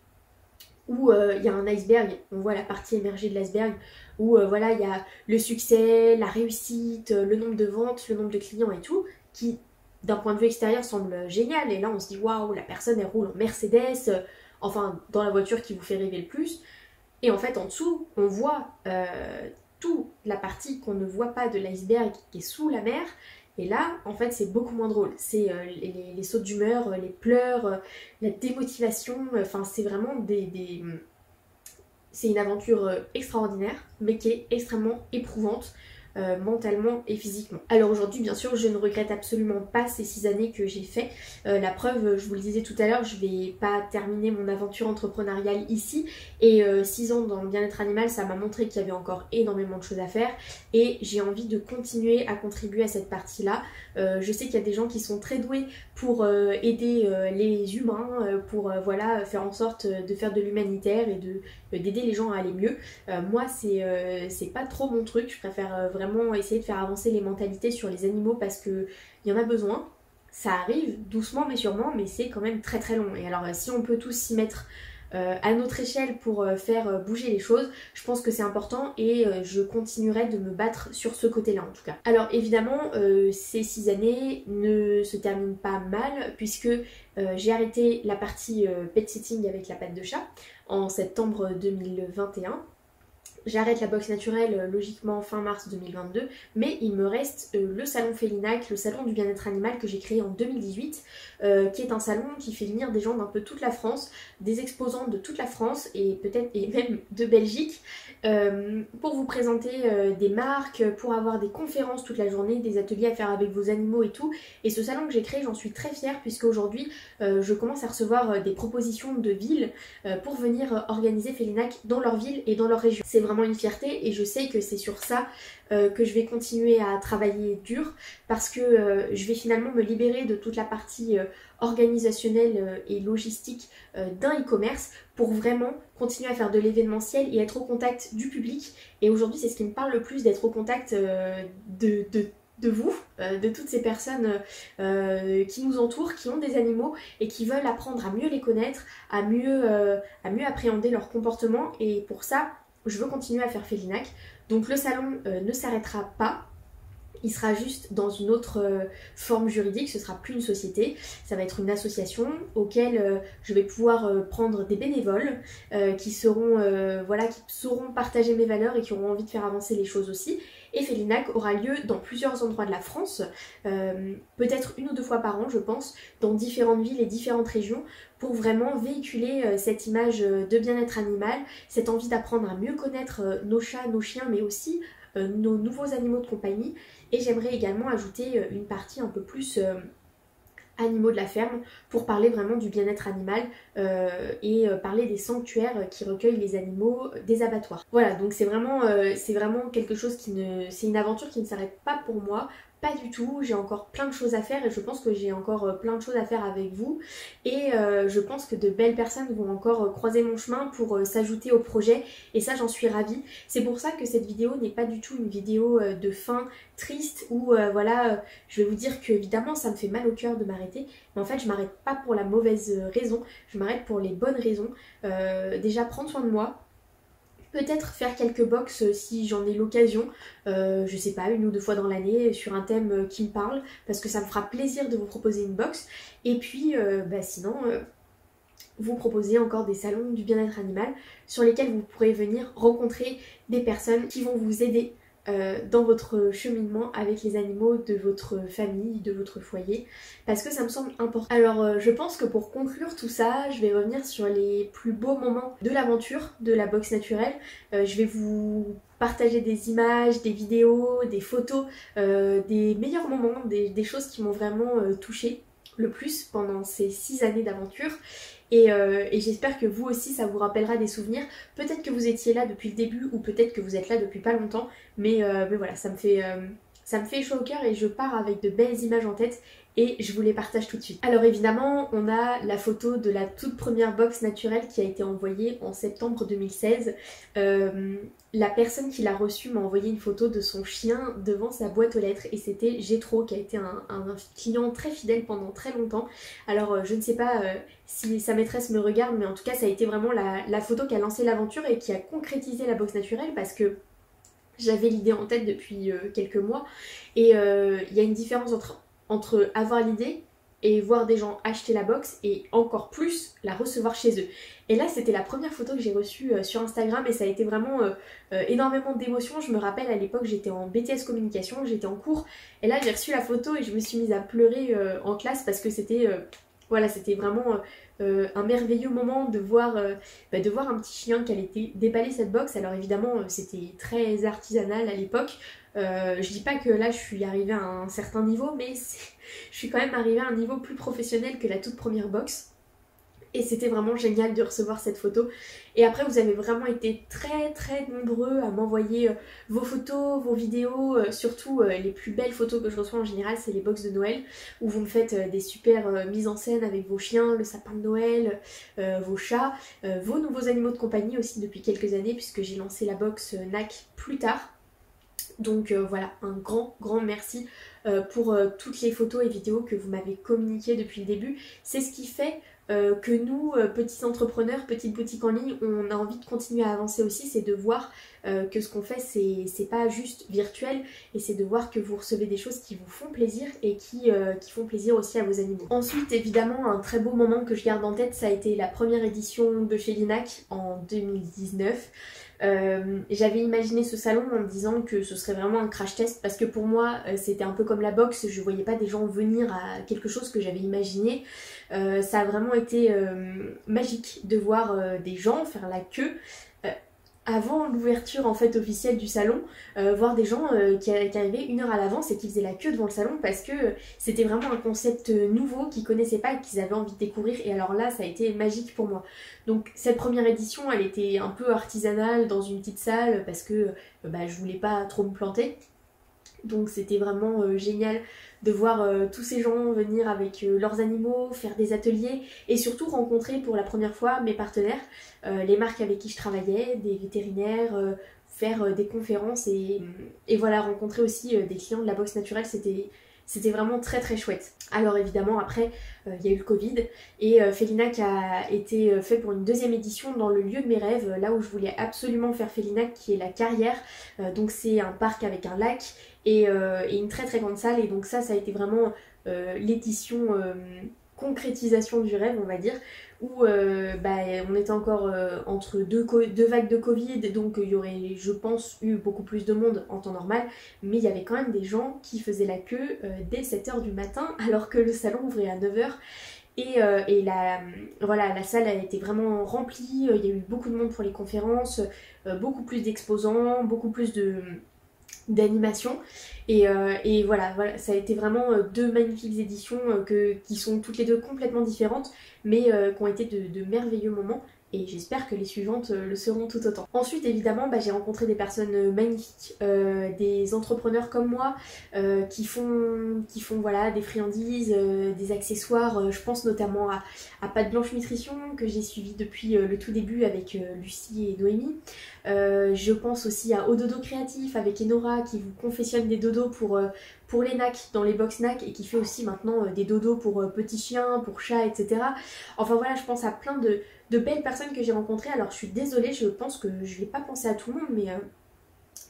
où il y a un iceberg, on voit la partie émergée de l'iceberg, où voilà, il y a le succès, la réussite, le nombre de ventes, le nombre de clients et tout, qui d'un point de vue extérieur semble génial. Et là on se dit waouh, la personne elle roule en Mercedes, enfin dans la voiture qui vous fait rêver le plus. Et en fait en dessous on voit toute la partie qu'on ne voit pas de l'iceberg qui est sous la mer. Et là, en fait, c'est beaucoup moins drôle. C'est les sautes d'humeur, les pleurs, la démotivation. Enfin, c'est vraiment c'est une aventure extraordinaire, mais qui est extrêmement éprouvante. Mentalement et physiquement. Alors aujourd'hui, bien sûr, je ne regrette absolument pas ces 6 années que j'ai fait. La preuve, je vous le disais tout à l'heure, je vais pas terminer mon aventure entrepreneuriale ici. Et 6 ans dans le bien-être animal, ça m'a montré qu'il y avait encore énormément de choses à faire. Et j'ai envie de continuer à contribuer à cette partie-là. Je sais qu'il y a des gens qui sont très doués pour aider les humains, pour voilà, faire en sorte de faire de l'humanitaire et d'aider les gens à aller mieux. Moi, c'est pas trop mon truc. Je préfère vraiment essayer de faire avancer les mentalités sur les animaux parce qu'il y en a besoin. Ça arrive doucement mais sûrement, mais c'est quand même très très long. Et alors si on peut tous s'y mettre à notre échelle pour faire bouger les choses, je pense que c'est important et je continuerai de me battre sur ce côté-là en tout cas. Alors évidemment, ces 6 années ne se terminent pas mal puisque j'ai arrêté la partie pet sitting avec la patte de chat en septembre 2021. J'arrête la boxe naturelle logiquement fin mars 2022, mais il me reste le salon Félinac, le salon du bien-être animal que j'ai créé en 2018, qui est un salon qui fait venir des gens d'un peu toute la France, des exposants de toute la France et peut-être et même de Belgique, pour vous présenter des marques, pour avoir des conférences toute la journée, des ateliers à faire avec vos animaux et tout. Et ce salon que j'ai créé, j'en suis très fière puisque aujourd'hui je commence à recevoir des propositions de villes pour venir organiser Félinac dans leur ville et dans leur région. C'est vraiment une fierté et je sais que c'est sur ça que je vais continuer à travailler dur parce que je vais finalement me libérer de toute la partie organisationnelle et logistique d'un e-commerce pour vraiment continuer à faire de l'événementiel et être au contact du public. Et aujourd'hui c'est ce qui me parle le plus, d'être au contact de vous, de toutes ces personnes qui nous entourent, qui ont des animaux et qui veulent apprendre à mieux les connaître, à mieux appréhender leur comportement. Et pour ça je veux continuer à faire Félinac. Donc le salon ne s'arrêtera pas. Il sera juste dans une autre forme juridique, ce sera plus une société, ça va être une association auquel je vais pouvoir prendre des bénévoles qui sauront partager mes valeurs et qui auront envie de faire avancer les choses aussi. Et Félinac aura lieu dans plusieurs endroits de la France, peut-être 1 ou 2 fois par an je pense, dans différentes villes et différentes régions, pour vraiment véhiculer cette image de bien-être animal, cette envie d'apprendre à mieux connaître nos chats, nos chiens, mais aussi nos nouveaux animaux de compagnie. Et j'aimerais également ajouter une partie un peu plus animaux de la ferme pour parler vraiment du bien-être animal et parler des sanctuaires qui recueillent les animaux des abattoirs. Voilà, donc c'est vraiment quelque chose c'est une aventure qui ne s'arrête pas pour moi. Pas du tout, j'ai encore plein de choses à faire et je pense que j'ai encore plein de choses à faire avec vous et je pense que de belles personnes vont encore croiser mon chemin pour s'ajouter au projet et ça j'en suis ravie. C'est pour ça que cette vidéo n'est pas du tout une vidéo de fin triste où je vais vous dire que évidemment ça me fait mal au cœur de m'arrêter, mais en fait je m'arrête pas pour la mauvaise raison, je m'arrête pour les bonnes raisons. Déjà prendre soin de moi, peut-être faire quelques box si j'en ai l'occasion, je sais pas, 1 ou 2 fois dans l'année sur un thème qui me parle, parce que ça me fera plaisir de vous proposer une box. Et puis sinon, vous proposer encore des salons du bien-être animal sur lesquels vous pourrez venir rencontrer des personnes qui vont vous aider dans votre cheminement avec les animaux de votre famille, de votre foyer, parce que ça me semble important. Alors je pense que pour conclure tout ça, je vais revenir sur les plus beaux moments de l'aventure de la boxe naturelle. Je vais vous partager des images, des vidéos, des photos, des meilleurs moments, des choses qui m'ont vraiment touchée le plus pendant ces 6 années d'aventure. Et j'espère que vous aussi ça vous rappellera des souvenirs. Peut-être que vous étiez là depuis le début ou peut-être que vous êtes là depuis pas longtemps, mais voilà, ça me fait chaud au cœur et je pars avec de belles images en tête et je vous les partage tout de suite. Alors évidemment on a la photo de la toute première box naturelle qui a été envoyée en septembre 2016. La personne qui l'a reçue m'a envoyé une photo de son chien devant sa boîte aux lettres et c'était Gétro qui a été un client très fidèle pendant très longtemps. Alors je ne sais pas si sa maîtresse me regarde, mais en tout cas ça a été vraiment la photo qui a lancé l'aventure et qui a concrétisé la box naturelle parce que j'avais l'idée en tête depuis quelques mois et il y a une différence entre avoir l'idée et voir des gens acheter la box et encore plus la recevoir chez eux. Et là c'était la première photo que j'ai reçue sur Instagram et ça a été vraiment énormément d'émotions. Je me rappelle à l'époque j'étais en BTS communication, j'étais en cours et là j'ai reçu la photo et je me suis mise à pleurer en classe parce que c'était c'était vraiment un merveilleux moment de voir un petit chien qui allait déballer cette box. Alors évidemment c'était très artisanal à l'époque. Je dis pas que là je suis arrivée à un certain niveau, mais je suis quand même arrivée à un niveau plus professionnel que la toute première box. Et c'était vraiment génial de recevoir cette photo. Et après vous avez vraiment été très très nombreux à m'envoyer vos photos, vos vidéos, surtout les plus belles photos que je reçois en général c'est les box de Noël où vous me faites des super mises en scène avec vos chiens, le sapin de Noël, vos chats, vos nouveaux animaux de compagnie aussi depuis quelques années puisque j'ai lancé la box NAC plus tard. Donc voilà, un grand merci pour toutes les photos et vidéos que vous m'avez communiquées depuis le début. C'est ce qui fait que nous, petits entrepreneurs, petites boutiques en ligne, on a envie de continuer à avancer aussi, c'est de voir que ce qu'on fait c'est pas juste virtuel, et c'est de voir que vous recevez des choses qui vous font plaisir et qui font plaisir aussi à vos animaux. Ensuite évidemment un très beau moment que je garde en tête, ça a été la première édition de Felinac en 2019. J'avais imaginé ce salon en me disant que ce serait vraiment un crash test, parce que pour moi c'était un peu comme la boxe, je voyais pas des gens venir à quelque chose que j'avais imaginé. Ça a vraiment été magique de voir des gens faire la queue avant l'ouverture en fait officielle du salon, voir des gens qui arrivaient 1 heure à l'avance et qui faisaient la queue devant le salon, parce que c'était vraiment un concept nouveau qu'ils connaissaient pas et qu'ils avaient envie de découvrir, et alors là ça a été magique pour moi. Donc cette première édition elle était un peu artisanale dans une petite salle, parce que je voulais pas trop me planter. Donc c'était vraiment génial de voir tous ces gens venir avec leurs animaux, faire des ateliers, et surtout rencontrer pour la première fois mes partenaires, les marques avec qui je travaillais, des vétérinaires, faire des conférences, et voilà, rencontrer aussi des clients de la boxe naturelle, c'était vraiment très chouette. Alors évidemment après il y a eu le Covid, et Felinac a été fait pour une 2e édition dans le lieu de mes rêves, là où je voulais absolument faire Felinac, qui est la Carrière. Donc c'est un parc avec un lac et une très grande salle, et donc ça a été vraiment l'édition concrétisation du rêve, on va dire, où on était encore entre deux vagues de Covid, donc il y aurait, je pense, eu beaucoup plus de monde en temps normal, mais il y avait quand même des gens qui faisaient la queue dès 7h du matin, alors que le salon ouvrait à 9h. Et la salle a été vraiment remplie, il y a eu beaucoup de monde pour les conférences, beaucoup plus d'exposants, beaucoup plus d'animation, et voilà, ça a été vraiment 2 magnifiques éditions qui sont toutes les 2 complètement différentes, mais qui ont été de merveilleux moments, et j'espère que les suivantes le seront tout autant. Ensuite évidemment j'ai rencontré des personnes magnifiques, des entrepreneurs comme moi qui font voilà, des friandises, des accessoires. Je pense notamment à Pâte Blanche Nutrition, que j'ai suivi depuis le tout début avec Lucie et Noémie. Je pense aussi à Ododo Créatif avec Enora, qui vous confectionne des dodos pour les NAC dans les box NAC, et qui fait aussi maintenant des dodos pour petits chiens, pour chats, etc. Enfin voilà, je pense à plein de belles personnes que j'ai rencontrées. Alors je suis désolée, je pense que je vais pas penser à tout le monde,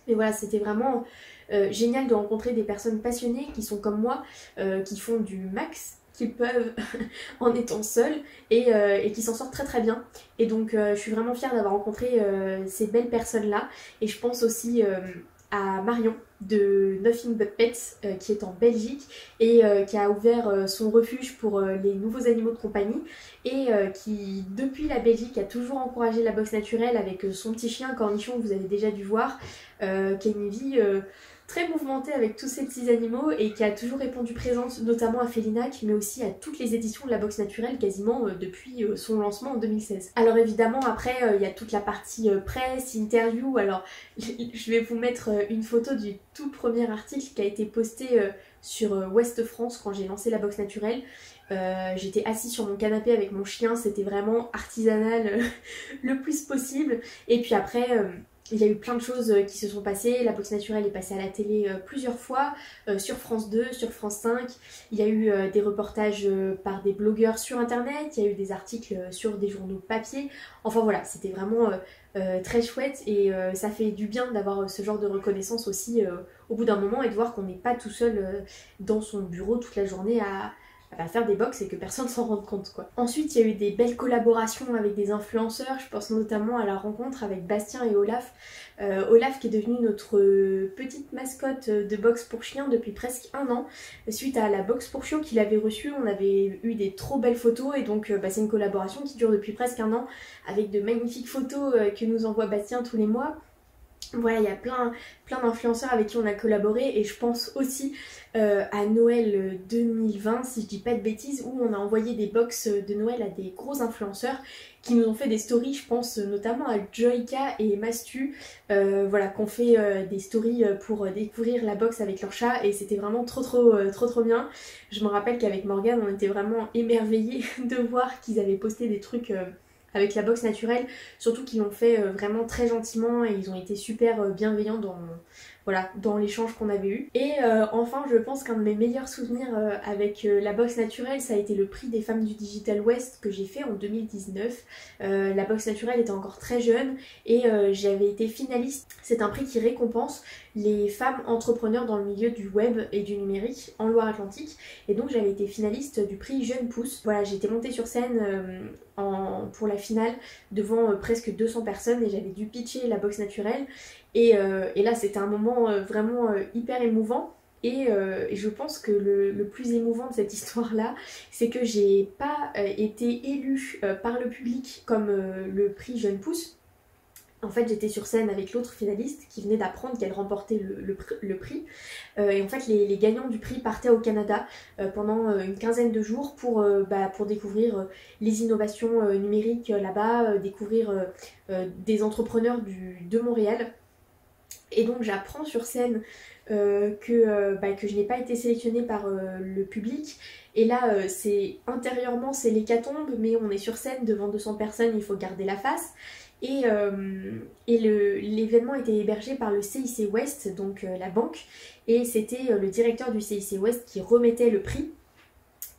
mais voilà, c'était vraiment génial de rencontrer des personnes passionnées qui sont comme moi, qui font du max qu'ils peuvent en étant seuls, et qui s'en sortent très bien. Et donc je suis vraiment fière d'avoir rencontré ces belles personnes là, et je pense aussi à Marion de Nothing But Pets, qui est en Belgique, et qui a ouvert son refuge pour les nouveaux animaux de compagnie, et qui depuis la Belgique a toujours encouragé la boxe naturelle avec son petit chien Cornichon, que vous avez déjà dû voir, qui a une vie très mouvementée avec tous ces petits animaux, et qui a toujours répondu présente notamment à Felinac, mais aussi à toutes les éditions de la boxe naturelle quasiment depuis son lancement en 2016. Alors évidemment après il y a toute la partie presse, interview. Alors je vais vous mettre une photo du tout premier article qui a été posté sur Ouest France quand j'ai lancé la boxe naturelle. J'étais assise sur mon canapé avec mon chien, c'était vraiment artisanal le plus possible. Et puis après il y a eu plein de choses qui se sont passées. La boxe naturelle est passée à la télé plusieurs fois, sur France 2, sur France 5. Il y a eu des reportages par des blogueurs sur internet, il y a eu des articles sur des journaux papier. Enfin voilà, c'était vraiment très chouette, et ça fait du bien d'avoir ce genre de reconnaissance aussi au bout d'un moment, et de voir qu'on n'est pas tout seul dans son bureau toute la journée à faire des box et que personne s'en rende compte quoi. Ensuite il y a eu des belles collaborations avec des influenceurs, je pense notamment à la rencontre avec Bastien et Olaf. Olaf qui est devenu notre petite mascotte de box pour chiens depuis presque 1 an. Suite à la box pour chiots qu'il avait reçue, on avait eu des trop belles photos, et donc c'est une collaboration qui dure depuis presque 1 an, avec de magnifiques photos que nous envoie Bastien tous les mois. Voilà, il y a plein d'influenceurs avec qui on a collaboré, et je pense aussi à Noël 2020, si je dis pas de bêtises, où on a envoyé des box de Noël à des gros influenceurs qui nous ont fait des stories. Je pense notamment à Joyka et Mastu, voilà, qu'on fait des stories pour découvrir la box avec leur chat, et c'était vraiment trop bien. Je me rappelle qu'avec Morgane on était vraiment émerveillés de voir qu'ils avaient posté des trucs avec la boxe naturelle, surtout qu'ils l'ont fait vraiment très gentiment, et ils ont été super bienveillants voilà, dans l'échange qu'on avait eu. Et enfin, je pense qu'un de mes meilleurs souvenirs avec la boxe naturelle, ça a été le prix des femmes du Digital West que j'ai fait en 2019. La boxe naturelle était encore très jeune et j'avais été finaliste. C'est un prix qui récompense les femmes entrepreneurs dans le milieu du web et du numérique en Loire-Atlantique. Et donc j'avais été finaliste du prix Jeune Pousse. Voilà, j'étais montée sur scène pour la finale devant presque 200 personnes et j'avais dû pitcher la boxe naturelle. Et là c'était un moment vraiment hyper émouvant. Et je pense que le plus émouvant de cette histoire-là, c'est que j'ai pas été élue par le public comme le prix Jeune Pousse. En fait, j'étais sur scène avec l'autre finaliste qui venait d'apprendre qu'elle remportait le prix. Et en fait, les gagnants du prix partaient au Canada pendant une quinzaine de jours pour découvrir les innovations numériques là-bas, découvrir des entrepreneurs de Montréal. Et donc, j'apprends sur scène que je n'ai pas été sélectionnée par le public. Et là, intérieurement, c'est l'hécatombe, mais on est sur scène devant 200 personnes, il faut garder la face. Et l'événement était hébergé par le CIC West, donc la banque, et c'était le directeur du CIC West qui remettait le prix.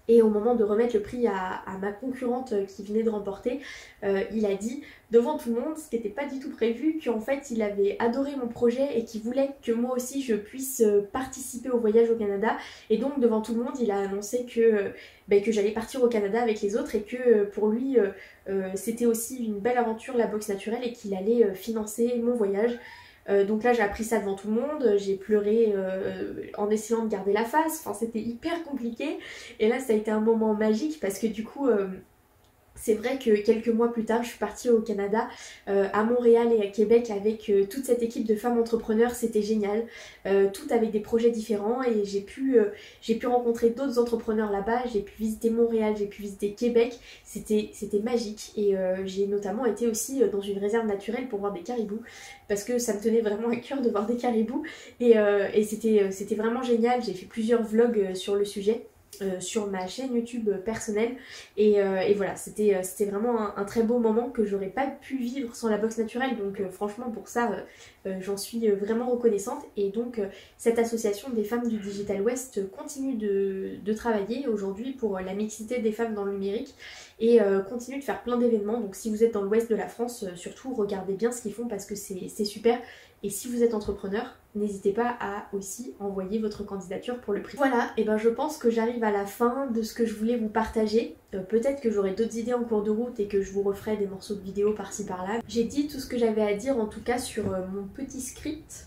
Et au moment de remettre le prix à ma concurrente qui venait de remporter, il a dit devant tout le monde, ce qui n'était pas du tout prévu, qu'en fait il avait adoré mon projet et qu'il voulait que moi aussi je puisse participer au voyage au Canada. Et donc devant tout le monde, il a annoncé que j'allais partir au Canada avec les autres et que pour lui c'était aussi une belle aventure la boxe naturelle et qu'il allait financer mon voyage. Donc là j'ai appris ça devant tout le monde, j'ai pleuré en essayant de garder la face, enfin c'était hyper compliqué. Et là ça a été un moment magique parce que du coup c'est vrai que quelques mois plus tard je suis partie au Canada, à Montréal et à Québec avec toute cette équipe de femmes entrepreneurs, c'était génial, toutes avec des projets différents et j'ai pu rencontrer d'autres entrepreneurs là-bas, j'ai pu visiter Montréal, j'ai pu visiter Québec, c'était magique. Et j'ai notamment été aussi dans une réserve naturelle pour voir des caribous parce que ça me tenait vraiment à cœur de voir des caribous et c'était vraiment génial. J'ai fait plusieurs vlogs sur le sujet. Sur ma chaîne YouTube personnelle et voilà, c'était vraiment un très beau moment que j'aurais pas pu vivre sans la boxe naturelle, donc franchement pour ça j'en suis vraiment reconnaissante. Et donc cette association des femmes du Digital West continue de travailler aujourd'hui pour la mixité des femmes dans le numérique et continue de faire plein d'événements. Donc si vous êtes dans l'ouest de la France, surtout regardez bien ce qu'ils font parce que c'est super. Et si vous êtes entrepreneur, n'hésitez pas à aussi envoyer votre candidature pour le prix. Voilà, et ben je pense que j'arrive à la fin de ce que je voulais vous partager. Peut-être que j'aurai d'autres idées en cours de route et que je vous referai des morceaux de vidéo par-ci par-là. J'ai dit tout ce que j'avais à dire en tout cas sur mon petit script.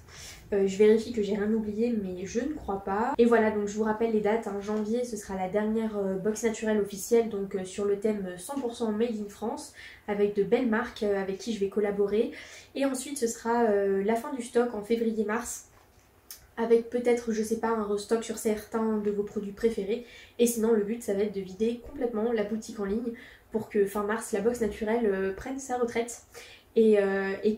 Je vérifie que j'ai rien oublié mais je ne crois pas. Et voilà, donc je vous rappelle les dates, hein. Janvier ce sera la dernière boxe naturelle officielle, donc sur le thème 100% Made in France avec de belles marques avec qui je vais collaborer. Et ensuite ce sera la fin du stock en février-mars avec peut-être, je sais pas, un restock sur certains de vos produits préférés. Et sinon le but ça va être de vider complètement la boutique en ligne pour que fin mars la boxe naturelle prenne sa retraite. Et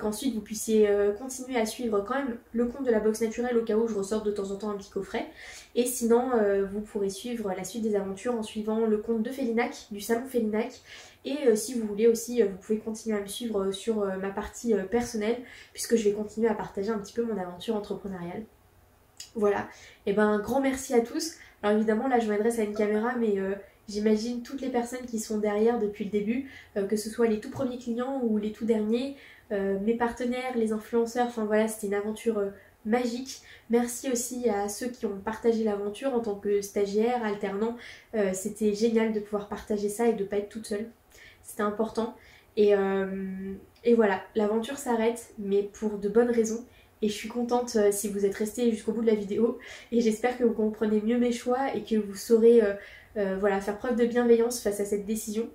qu'ensuite vous puissiez continuer à suivre quand même le compte de la boxe naturelle au cas où je ressors de temps en temps un petit coffret. Et sinon vous pourrez suivre la suite des aventures en suivant le compte de Félinac, du salon Félinac. Et si vous voulez aussi, vous pouvez continuer à me suivre sur ma partie personnelle puisque je vais continuer à partager un petit peu mon aventure entrepreneuriale. Voilà, et ben un grand merci à tous. Alors évidemment là je m'adresse à une caméra mais j'imagine toutes les personnes qui sont derrière depuis le début, que ce soit les tout premiers clients ou les tout derniers, mes partenaires, les influenceurs, enfin voilà, c'était une aventure magique. Merci aussi à ceux qui ont partagé l'aventure en tant que stagiaire, alternant, c'était génial de pouvoir partager ça et de ne pas être toute seule, c'était important. Et voilà, l'aventure s'arrête mais pour de bonnes raisons. Et je suis contente si vous êtes restés jusqu'au bout de la vidéo et j'espère que vous comprenez mieux mes choix et que vous saurez voilà, faire preuve de bienveillance face à cette décision.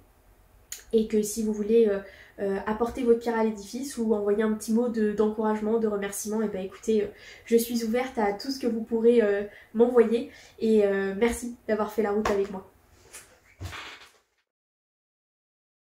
Et que si vous voulez apporter votre pierre à l'édifice ou envoyer un petit mot d'encouragement, de remerciement, et ben écoutez, je suis ouverte à tout ce que vous pourrez m'envoyer et merci d'avoir fait la route avec moi.